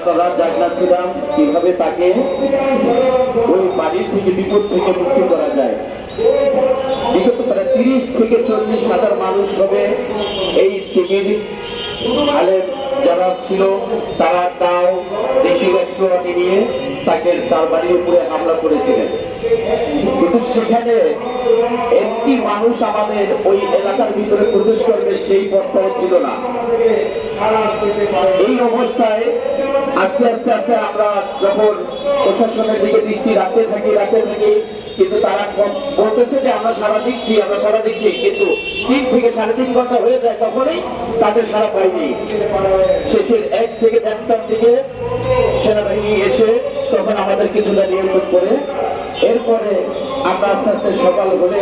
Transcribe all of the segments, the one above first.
আপনারা জাগনা ছিলাম কিভাবে তাকে ওই বাড়ির থেকে বিপদ থেকে মুক্তি করা যায়। বিগত প্রায় 30 থেকে 40 হাজার মানুষ হবে এই শিবির আলেম যারা ছিল, তারা তাও দেশি অস্ত্রপাতি নিয়ে তার বাড়ির উপরে হামলা করেছিলেন। কিন্তু সেখানে একটি মানুষ আমাদের ওই এলাকার ভিতরে প্রবেশ করবে সেই পথটাও ছিল না। এই অবস্থায় আস্তে আস্তে আস্তে আমরা যখন প্রশাসনের দিকে দৃষ্টি রাখতে থাকি কিন্তু তারা বলতেছে যে আমরা সারা দিচ্ছি, কিন্তু 3 থেকে 3.5 ঘন্টা হয়ে যায়, তখনই তাদের সারা পাইনি। শেষের 1 থেকে 1.5টার দিকে সেনাবাহিনী এসে তখন আমাদের কিছুটা নিয়ন্ত্রণ করে, এরপরে আমরা আস্তে আস্তে সকাল হলে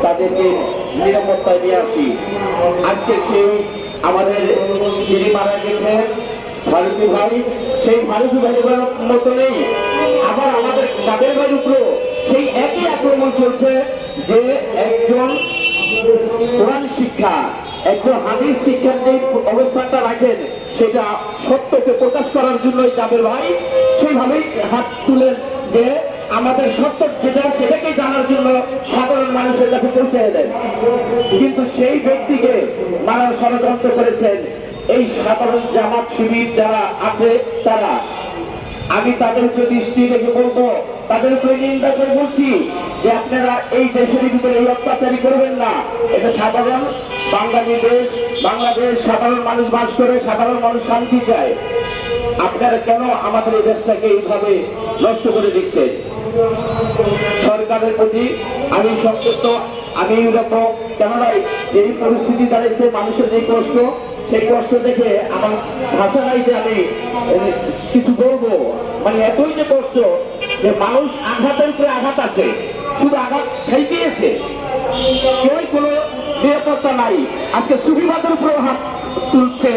তাদেরকে নিরাপত্তায় নিয়ে আসি। আজকে সেই আমাদের যিনি মারা গেছে ফারুকি ভাই, সেই ফারুকি ভাইয়ের মতো নেই, আবার আমাদের চাঁদের ভাইয়ের উপরেও সেই একই আক্রমণ চলছে যে একজন কোরআন শিক্ষা, একজন হাদিস শিক্ষার যে অবস্থানটা রাখেন সেটা সত্যকে প্রকাশ করার জন্য চাঁদের ভাই সেইভাবেই হাত তুলেন যে আমাদের সত্য যেটা সেটাকে জানার জন্য সাধারণ মানুষের কাছে পৌঁছে দেন। কিন্তু সেই ব্যক্তিকে মারার ষড়যন্ত্র করেছেন এই সাধারণ জামাত শিবির যারা আছে তারা। আমি তাদেরকে দৃষ্টি রেখে বলবো, তাদের উপরে নিন্দা করে বলছি যে আপনারা এই দেশের ভিতরে এই অত্যাচারী করবেন না। এটা সাধারণ বাংলাদেশ সাধারণ মানুষ বাস করে, সাধারণ মানুষ শান্তি চায়। আপনারা কেন আমাদের এই দেশটাকে এইভাবে নষ্ট করে দিচ্ছেন? সরকারের প্রতি আমি সংযুক্ত, আমি কেননা যেই পরিস্থিতি দাঁড়িয়েছে, মানুষের যে কষ্ট, সেই কষ্ট দেখে আমার ভাষা নাই যে আমি কিছু বলবো। মানে এতই যে কষ্ট যে মানুষ আঘাতের উপরে আঘাত আছে, শুধু আঘাত খাইতেছে, কেউ কোনো নিরাপত্তা নাই। আজকে সুফিবাদের উপরে হাত তুলছে।